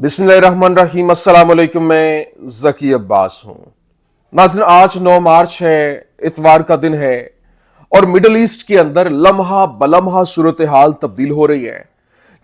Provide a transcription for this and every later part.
बिस्मिल्लाहिर्रहमानिर्रहीम। अस्सलाम वालेकुम। मैं ज़की अब्बास हूं। नाज़रीन, आज 9 मार्च है, इतवार का दिन है और मिडल ईस्ट के अंदर लम्हा बलम्हा सूरत हाल तब्दील हो रही है।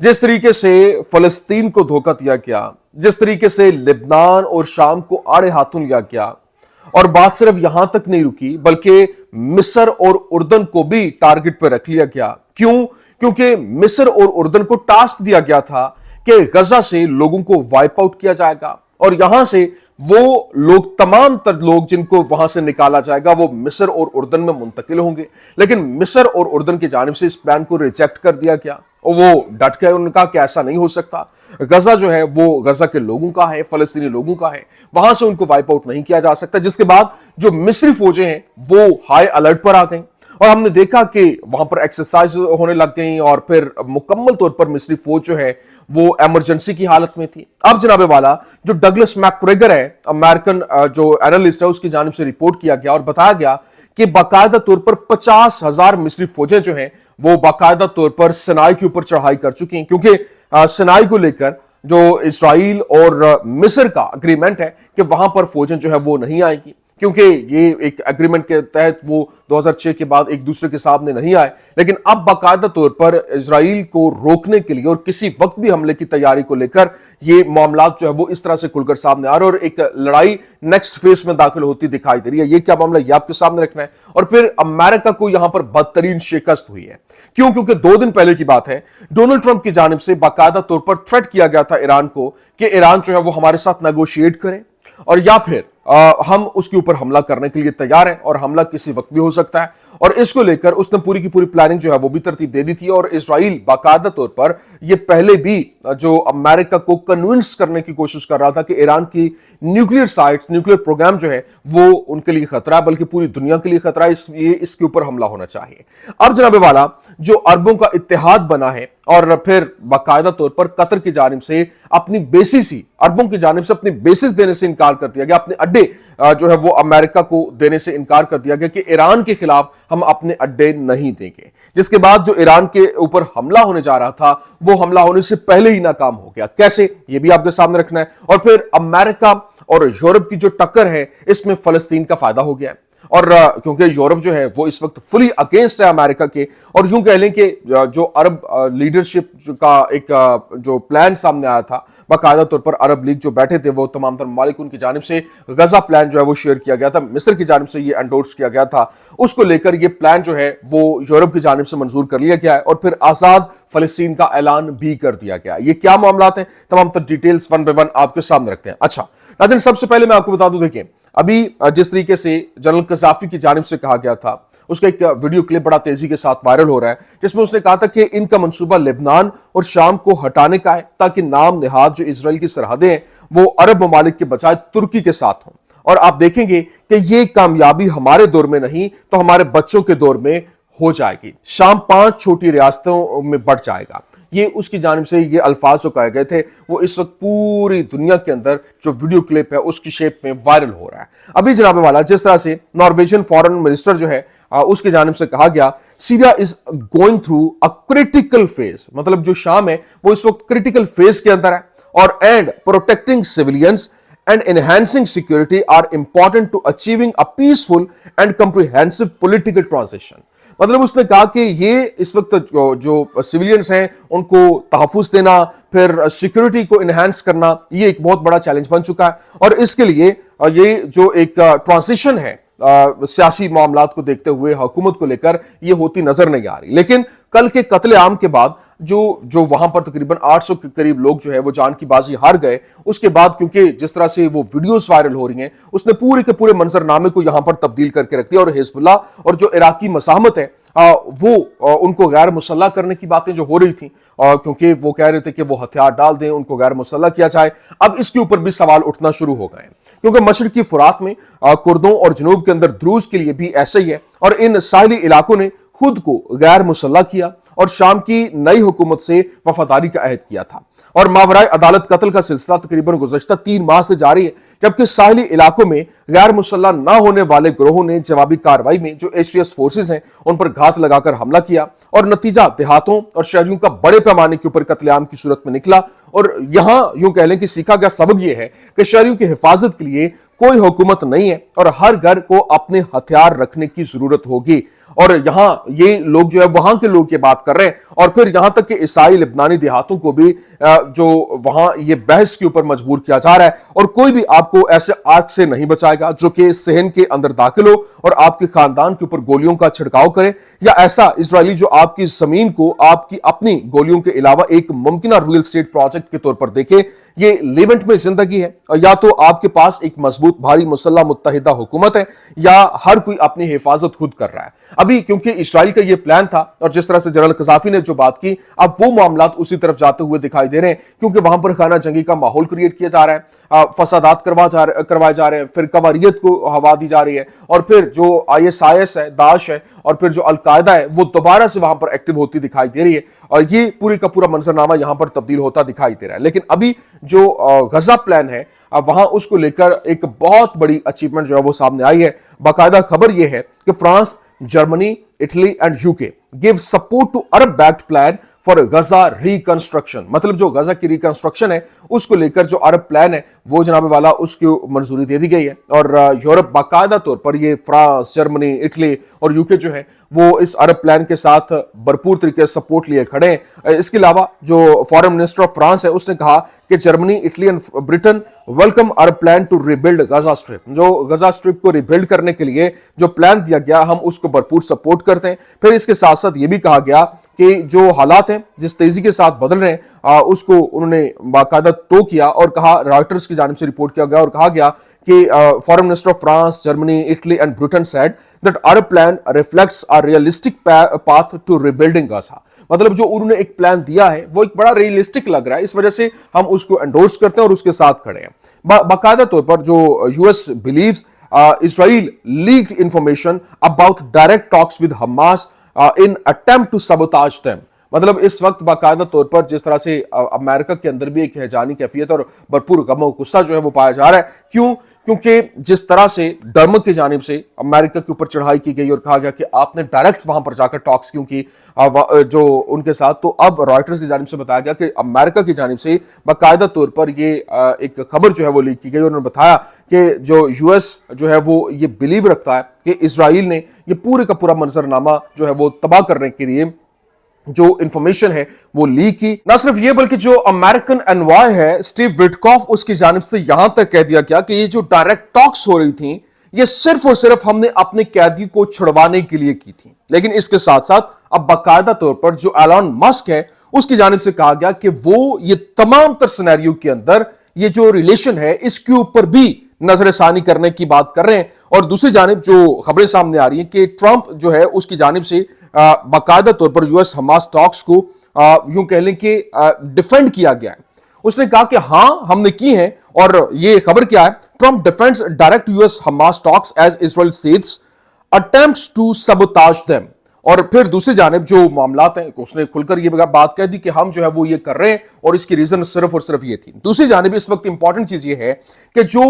जिस तरीके से फलस्तीन को धोखा दिया गया, जिस तरीके से लिबनान और शाम को आड़े हाथों लिया गया, और बात सिर्फ यहां तक नहीं रुकी बल्कि मिस्र और उर्दन को भी टारगेट पर रख लिया गया। क्यों? क्योंकि मिस्र और उर्दन को टास्क दिया गया था कि गजा से लोगों को वाइप आउट किया जाएगा और यहां से वो लोग, तमाम तर लोग जिनको वहां से निकाला जाएगा, वो मिस्र और उर्दन में मुंतकिल होंगे। लेकिन मिस्र और उर्दन की जानिब से इस प्लान को रिजेक्ट कर दिया गया और वो डट गए। उन्होंने कहा कि ऐसा नहीं हो सकता, गजा जो है वो गजा के लोगों का है, फलस्तीनी लोगों का है, वहां से उनको वाइप आउट नहीं किया जा सकता। जिसके बाद जो मिस्री फौजें हैं वो हाई अलर्ट पर आ गई और हमने देखा कि वहां पर एक्सरसाइज होने लग गई और फिर मुकम्मल तौर पर मिस्री फौज जो है वो इमरजेंसी की हालत में थी। अब जनाबे वाला जो डगलस मैकग्रेगर है, अमेरिकन जो एनालिस्ट है, उसकी जानिब से रिपोर्ट किया गया और बताया गया कि बाकायदा तौर पर 50,000 मिस्री फौजें जो हैं वो बाकायदा तौर पर सिनाई के ऊपर चढ़ाई कर चुकी हैं, क्योंकि सिनाई को लेकर जो इस्राइल और मिस्र का अग्रीमेंट है कि वहां पर फौजें जो है वो नहीं आएंगी, क्योंकि ये एक एग्रीमेंट के तहत वो 2006 के बाद एक दूसरे के सामने नहीं आए। लेकिन अब बाकायदा तौर पर इजराइल को रोकने के लिए और किसी वक्त भी हमले की तैयारी को लेकर ये मामला जो है वो इस तरह से खुलकर सामने आ रहे हैं और एक लड़ाई नेक्स्ट फेज में दाखिल होती दिखाई दे रही है। ये क्या मामला, ये आपके सामने रखना है। और फिर अमेरिका को यहां पर बदतरीन शिकस्त हुई है। क्यों? क्योंकि 2 दिन पहले की बात है, डोनाल्ड ट्रंप की जानिब से बाकायदा तौर पर थ्रेट किया गया था ईरान को कि ईरान जो है वो हमारे साथ नेगोशिएट करे और या फिर हम उसके ऊपर हमला करने के लिए तैयार हैं और हमला किसी वक्त भी हो सकता है। और इसको लेकर उसने पूरी की पूरी प्लानिंग जो है वो भी तरतीब दे दी थी और इजराइल बाकायदा तौर पर ये पहले भी जो अमेरिका को कन्विंस करने की कोशिश कर रहा था कि ईरान की न्यूक्लियर साइट्स, न्यूक्लियर प्रोग्राम जो है वो उनके लिए खतरा है, बल्कि पूरी दुनिया के लिए खतरा है, इसलिए इसके ऊपर हमला होना चाहिए। अब जनाबे वाला जो अरबों का इत्तेहाद बना है और फिर बाकायदा तौर पर कतर की जानिब से अपनी बेसिस ही, अरबों की जानिब से अपनी बेसिस देने से इनकार कर दिया गया, अपने अड्डे जो है वो अमेरिका को देने से इनकार कर दिया गया कि ईरान के खिलाफ हम अपने अड्डे नहीं देंगे। जिसके बाद जो ईरान के ऊपर हमला होने जा रहा था वो हमला होने से पहले ही नाकाम हो गया। कैसे, ये भी आपके सामने रखना है। और फिर अमेरिका और यूरोप की जो टक्कर है इसमें फलस्तीन का फायदा हो गया है और क्योंकि यूरोप जो है वो इस वक्त फुली अगेंस्ट है अमेरिका के, और यूं कह लें कि जो अरब लीडरशिप का एक जो प्लान सामने आया था, बाकायदा तौर पर अरब लीग जो बैठे थे वो तमाम तर ममालिक उनकी जानिब से गजा प्लान जो है वो शेयर किया गया था, मिस्र की जानिब से ये एंडोर्स किया गया था, उसको लेकर ये प्लान जो है वो यूरोप की जानिब से मंजूर कर लिया गया है और फिर आजाद फलस्तीन का ऐलान भी कर दिया गया। ये क्या मामला है, तमाम तर डिटेल्स वन बाय वन आपके सामने रखते हैं। अच्छा नाज़रीन, सबसे पहले मैं आपको बता दूं, देखिए अभी जिस तरीके से जनरल कज़ाफी की जानिब से कहा गया था, उसका एक वीडियो क्लिप बड़ा तेजी के साथ वायरल हो रहा है, जिसमें उसने कहा था कि इनका मंसूबा लेबनान और शाम को हटाने का है ताकि नाम निहाद जो इजराइल की सरहदें हैं वो अरब ममालिक के बजाय तुर्की के साथ हों। और आप देखेंगे कि ये कामयाबी हमारे दौर में नहीं तो हमारे बच्चों के दौर में हो जाएगी। शाम 5 छोटी रियासतों में बढ़ जाएगा। ये उसकी जानिब से ये अल्फाज जो कहे गए थे वो इस वक्त पूरी दुनिया के अंदर जो वीडियो क्लिप है उसकी शेप में वायरल हो रहा है। अभी जनाबे वाला जिस तरह से नॉर्वेजियन फॉरेन मिनिस्टर जो है उसकी जानिब से कहा गया, Syria is going through a critical phase, मतलब जो शाम है वो इस वक्त क्रिटिकल फेज के अंदर है और and protecting civilians and enhancing security are important to achieving a peaceful and comprehensive political transition। मतलब उसने कहा कि ये इस वक्त जो सिविलियंस हैं उनको तहफ़्फ़ुज़ देना, फिर सिक्योरिटी को इनहेंस करना, ये एक बहुत बड़ा चैलेंज बन चुका है और इसके लिए ये जो एक ट्रांजिशन है सियासी मामलात को देखते हुए हुकूमत को लेकर ये होती नजर नहीं आ रही। लेकिन कल के कत्ले आम के बाद जो वहां पर तकरीबन 800 के करीब लोग जो है वो जान की बाजी हार गए, उसके बाद क्योंकि जिस तरह से वो वीडियोस वायरल हो रही हैं उसने पूरे के पूरे मंजरनामे को यहां पर तब्दील करके रख दिया और हिजबुल्लाह और जो इराकी मसाहमत है वो उनको गैर मुसल्लह करने की बातें जो हो रही थी, क्योंकि वो कह रहे थे कि वो हथियार डाल दें, उनको गैर मुसल्लह किया जाए। अब इसके ऊपर भी सवाल उठना शुरू हो गए क्योंकि मशरकी फुरात में कुर्दों और जनूब के अंदर द्रूज के लिए भी ऐसा ही है और इन साहिली इलाकों ने खुद को गैर मुसल्लह किया और शाम की नई हुकूमत से वफादारी का अहद किया था और मावराए अदालत कत्ल का सिलसिला तकरीबन गुज़श्ता 3 माह से जारी है, जबकि साहिली इलाकों में गैर मुसल्लह ना होने वाले ग्रोहों ने जवाबी कार्रवाई में जो एशियस फोर्सेज हैं उन पर घात लगाकर हमला किया और नतीजा देहातों और शहरियों का बड़े पैमाने के ऊपर कत्लेआम की सूरत में निकला اور یہاں یوں کہہ لیں کہ سیکھا گیا سبق یہ ہے کہ شہریوں کی حفاظت کے لیے کوئی حکومت نہیں ہے اور ہر گھر کو اپنے ہتھیار رکھنے کی ضرورت ہوگی. اور یہاں یہ لوگ جو ہے وہاں کے لوگ یہ بات کر رہے ہیں, اور پھر یہاں تک کہ عیسائی لبنانی دیہاتوں کو بھی جو وہاں یہ بحث کے اوپر مجبور کیا جا رہا ہے, اور کوئی بھی آپ کو ایسے آگ سے نہیں بچائے گا جو کہ صحن کے اندر داخل ہو اور آپ کے خاندان کے اوپر گولیوں کا چھڑکاؤ کرے, یا ایسا اسرائیلی جو آپ کی زمین کو آپ کی اپنی گولیوں کے علاوہ ایک ممکنہ ریل اسٹیٹ پروجیکٹ کے طور پر دیکھے. یہ لیونٹ میں زندگی ہے, اور یا تو آپ کے پاس ایک مضبوط بھاری مسلح متحدہ حکومت ہے, یا ہر کوئی اپنی حفاظت خود کر رہا ہے. ابھی کیونکہ اسرائیل کا یہ پلان تھا, اور جس طرح سے جنرل قذافی نے جو بات کی, اب وہ معاملات اسی طرف جاتے ہوئے دکھائی دے رہے ہیں, کیونکہ وہاں پر خانہ جنگی کا ماحول کریٹ کیا جا رہا ہے, فسادات کروائے جا رہے ہیں, فرقہ واریت کو ہوا دی جا رہی ہے, اور پھر جو ISIS ہے, داعش ہے, اور پھر جو القاعدہ ہے وہ دوبارہ سے وہاں پر ایکٹیو ہوتی دکھائی دے رہی ہے, اور یہ پوری کا پورا منظرنامہ یہاں پر تبدیل ہوتا دکھائی دے رہا ہے. لیکن ابھی جو غزہ پلان ہے وہاں اس کو لے کر ایک بہت بڑی اچیومنٹ جو ہے وہ سامنے آئی ہے. باقاعدہ خبر یہ ہے کہ France, Germany, Italy and UK give support to Arab backed plan for Gaza reconstruction. مطلب جو غزہ کی ریکنسٹرکشن ہے اس کو لے کر جو عرب پلان ہے وہ جناب والا اس کی منظوری دے دی گئی ہے, اور یورپ باقاعدہ طور پر یہ فرانس, جرمنی, اٹلی اور UK جو ہے وہ اس عرب پلان کے ساتھ بھرپور طریقے سے سپورٹ لیے کھڑے ہیں. اس کے علاوہ جو فارن منسٹر آف فرانس ہے اس نے کہا کہ Germany, Italy and Britain welcome Arab plan to rebuild Gaza strip. جو غزہ اسٹرپ کو ریبلڈ کرنے کے لیے جو پلان دیا گیا ہم اس کو بھرپور سپورٹ کرتے ہیں. پھر اس کے ساتھ ساتھ یہ بھی کہا گیا کہ جو حالات ہیں جس تیزی کے ساتھ بدل رہے ہیں اس کو انہوں نے باقاعدہ ٹو کیا, اور کہا, رائٹرز کی جانب سے رپورٹ کیا گیا اور کہا گیا کہ foreign minister of France, Germany, Italy and Britain said that Arab plan reflects a realistic path to rebuilding Gaza. مطلب جو انہوں نے ایک پلان دیا ہے وہ ایک بڑا ریئلسٹک لگ رہا ہے, اس وجہ سے ہم اس کو انڈورس کرتے ہیں اور اس کے ساتھ کھڑے ہیں. باقاعدہ طور پر جو US believes Israel leaked information about direct talks with Hamas in attempt to sabotage them. مطلب اس وقت باقاعدہ طور پر جس طرح سے امریکہ کے اندر بھی ایک ہیجانی کیفیت اور بھرپور غم و غصہ جو ہے وہ پایا جا رہا ہے. کیوں؟ کیونکہ جس طرح سے ڈرمک کی جانب سے امریکہ کے اوپر چڑھائی کی گئی اور کہا گیا کہ آپ نے ڈائریکٹ وہاں پر جا کر ٹاکس کیوں کی جو ان کے ساتھ, تو اب رائٹرز کی جانب سے بتایا گیا کہ امریکہ کی جانب سے باقاعدہ طور پر یہ ایک خبر جو ہے وہ لیک کی گئی, اور انہوں نے بتایا کہ جو US جو ہے وہ یہ بلیو رکھتا ہے کہ اسرائیل نے یہ پورے کا پورا منظرنامہ جو ہے وہ تباہ کرنے کے لیے جو انفارمیشن ہے وہ لیک کی. نہ صرف یہ بلکہ جو امریکن انوائے ہے سٹیو وٹکاف, اس کی جانب سے یہاں تک کہہ دیا گیا کہ یہ جو ڈائریکٹ ٹاکس ہو رہی تھیں یہ صرف اور صرف ہم نے اپنے قیدی کو چھڑوانے کے لیے کی تھی. لیکن اس کے ساتھ ساتھ اب باقاعدہ طور پر جو ایلان مسک ہے اس کی جانب سے کہا گیا کہ وہ یہ تمام تر سینیریو کے اندر یہ جو ریلیشن ہے اس کے اوپر بھی نظر ثانی کرنے کی بات کر رہے ہیں. اور دوسری جانب جو خبریں سامنے آ رہی ہیں کہ ٹرمپ جو ہے اس کی جانب سے باقاعدہ طور پر US حماس ٹاکس کو یوں کہہ لیں کہ ڈیفینڈ کیا گیا ہے. اس نے کہا کہ ہاں ہم نے کی ہیں, اور یہ خبر کیا ہے, Trump defends direct US Hamas talks as Israel says attempts to sabotage them. اور پھر دوسری جانب جو معاملات ہیں اس نے کھل کر یہ بات کہہ دی کہ ہم جو ہے وہ یہ کر رہے ہیں, اور اس کی ریزن صرف اور صرف یہ تھی. دوسری جانب اس وقت امپورٹنٹ چیز یہ ہے کہ جو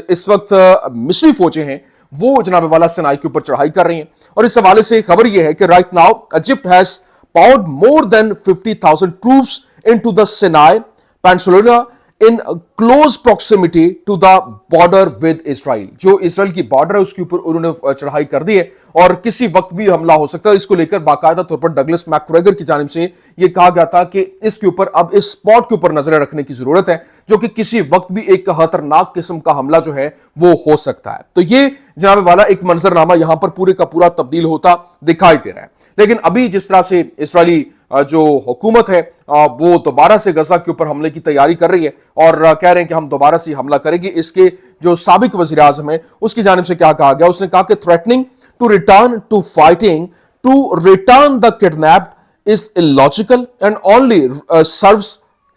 اس وقت مصری فوجیں ہیں وہ جناب والا سینائی کے اوپر چڑھائی کر رہی ہیں, اور اس حوالے سے خبر یہ ہے کہ right now Egypt has poured more than 50,000 troops into the Sinai Peninsula in close proximity to the border with Israel. جو اسرائیل کی بارڈر ہے اس کے اوپر انہوں نے چڑھائی کر دی ہے, اور کسی وقت بھی حملہ ہو سکتا ہے. اس کو لے کر باقاعدہ طور پر ڈگلس میکگریگر کی جانب سے یہ کہا گیا تھا کہ اس کے اوپر اب اس سپاٹ کے اوپر نظریں رکھنے کی ضرورت ہے, جو کہ کسی وقت بھی ایک خطرناک قسم کا حملہ جو ہے وہ ہو سکتا ہے. تو یہ جناب والا ایک منظرنامہ یہاں پر پورے کا پورا تبدیل ہوتا دکھائی دے رہا ہے. لیکن ابھی جس طرح سے اسرائیلی جو حکومت ہے وہ دوبارہ سے غزہ کے اوپر حملے کی تیاری کر رہی ہے, اور کہہ رہے ہیں کہ ہم دوبارہ سے حملہ کریں گے. اس کے جو سابق وزیر اعظم ہے اس کی جانب سے کیا کہا گیا, اس نے کہا کہ threatening to return to fighting to return the kidnapped is illogical and only serves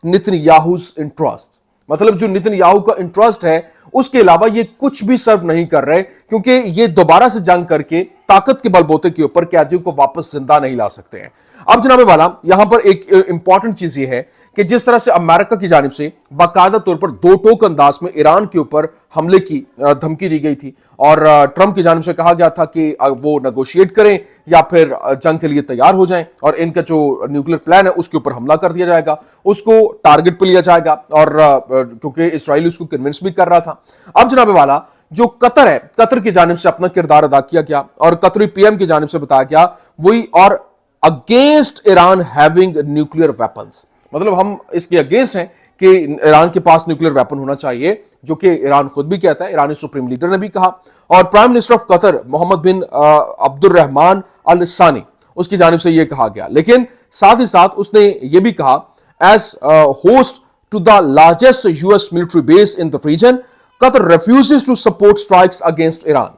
Netanyahu's interest. مطلب جو نتن یاہو کا انٹرسٹ ہے اس کے علاوہ یہ کچھ بھی سرو نہیں کر رہے, کیونکہ یہ دوبارہ سے جنگ کر کے طاقت کے بل بوتے کے اوپر قیدیوں کو واپس زندہ نہیں لا سکتے ہیں. اب جناب والا یہاں پر ایک امپورٹنٹ چیز یہ ہے कि जिस तरह से अमेरिका की जानिब से बाकायदा तौर पर दो टोक अंदाज में ईरान के ऊपर हमले की धमकी दी गई थी और ट्रंप की जानिब से कहा गया था कि वो नेगोशिएट करें या फिर जंग के लिए तैयार हो जाएं और इनका जो न्यूक्लियर प्लान है उसके ऊपर हमला कर दिया जाएगा, उसको टारगेट पर लिया जाएगा और क्योंकि इसराइल उसको कन्विंस भी कर रहा था। अब जनाब वाला जो कतर है, कतर की जानिब से अपना किरदार अदा किया गया और कतरी पीएम की जानिब से बताया गया वही और against Iran having nuclear weapons, मतलब हम इसके अगेंस्ट हैं कि ईरान के पास न्यूक्लियर वेपन होना चाहिए, जो कि ईरान खुद भी कहता है, ईरानी सुप्रीम लीडर ने भी कहा। और prime minister of Qatar Mohammed bin Abdulrahman Al Thani, उसकी जानिब से यह कहा गया। लेकिन साथ ही साथ उसने यह भी कहा as host to the largest US military base in the region Qatar refuses to support strikes against Iran,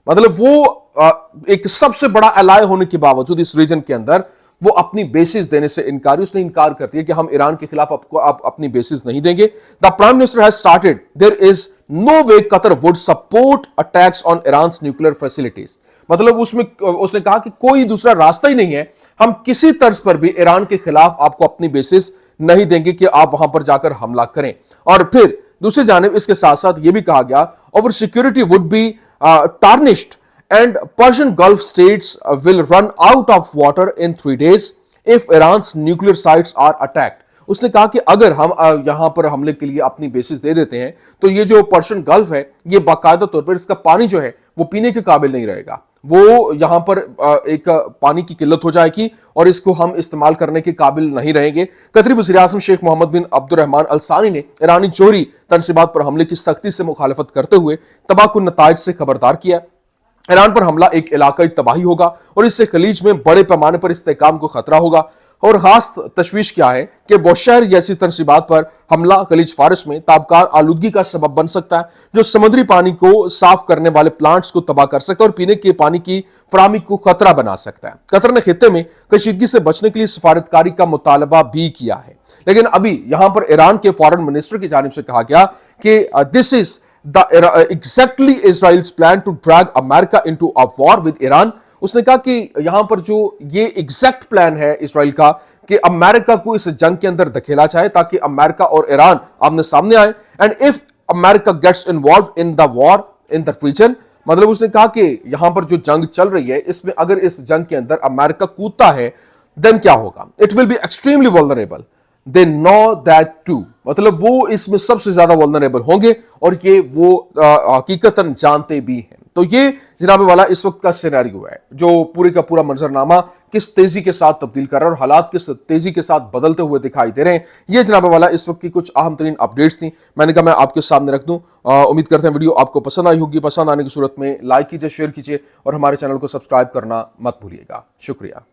मतलब वो एक सबसे बड़ा अलाय होने के बावजूद इस रीजन के अंदर वो अपनी बेसिस देने से इनकार, उसने इनकार कर दिया कि हम ईरान के खिलाफ आपको अपनी बेसिस नहीं देंगे। The prime minister has started there is no way Qatar would support attacks on Iran nuclear facilities, मतलब उसमें उसने कहा कि कोई दूसरा रास्ता ही नहीं है, हम किसी तर्ज पर भी ईरान के खिलाफ आपको अपनी बेसिस नहीं देंगे कि आप वहां पर जाकर हमला करें। और फिर दूसरी जानिब इसके साथ साथ यह भी कहा गया over security would be tarnished and Persian Gulf states will run out of water in 3 days if Iran nuclear sites are attacked. उसने कहा कि अगर हम यहां पर हमले के लिए अपनी बेसिस दे देते हैं तो ये जो पर्शियन गल्फ है ये बाकायदा तौर पर इसका पानी जो है वो पीने के काबिल नहीं रहेगा, वो यहां पर एक पानी की किल्लत हो जाएगी और इसको हम इस्तेमाल करने के काबिल नहीं रहेंगे। कतरी वज़ीर आज़म Sheikh Mohammad bin Abdulrahman Al सानी ने ईरानी जोहरी तनसीबात पर हमले की सख्ती से मुखालफत करते हुए तबाहकुन नताइज से खबरदार किया। ईरान पर हमला एक इलाकाई तबाही होगा और इससे खलीज में बड़े पैमाने पर इस्तेहकाम को खतरा होगा। और खास तशवीश क्या है कि बौशहर जैसी तनसीबात पर हमला खलीज फारिस में ताबकार आलूदगी का सबब बन सकता है, जो समुद्री पानी को साफ करने वाले प्लांट्स को तबाह कर सकता है और पीने के पानी की फराहमी को खतरा बना सकता है। कतर ने खित्ते में कशीदगी से बचने के लिए सफारतकारी का मुतालबा भी किया है, लेकिन अभी यहां पर ईरान के फॉरेन मिनिस्टर की जानिब से कहा गया कि this is the exactly Israel's plan to drag America into a war with Iran. उसने कहा कि यहां पर जो ये एग्जैक्ट प्लान है इसराइल का कि अमेरिका को इस जंग के अंदर धकेला जाए ताकि अमेरिका और ईरान आमने सामने आए and if America gets involve in the war in the region, मतलब उसने कहा कि यहां पर जो जंग चल रही है इसमें अगर इस जंग के अंदर अमेरिका कूदता है देन क्या होगा, it will be extremely vulnerable, they know that too, मतलब वो इसमें सबसे ज्यादा वल्नरेबल होंगे और ये वो हकीकतन जानते भी हैं। तो ये जनाब वाला इस वक्त का सिनेरियो है, जो पूरे का पूरा मंजरनामा किस तेजी के साथ तब्दील कर रहा है और हालात किस तेजी के साथ बदलते हुए दिखाई दे रहे हैं। ये जनाब वाला इस वक्त की कुछ अहम तरीन अपडेट्स थी, मैंने कहा मैं आपके सामने रख दूं। उम्मीद करते हैं वीडियो आपको पसंद आई होगी। पसंद आने की सूरत में लाइक कीजिए, शेयर कीजिए और हमारे चैनल को सब्सक्राइब करना मत भूलिएगा। शुक्रिया।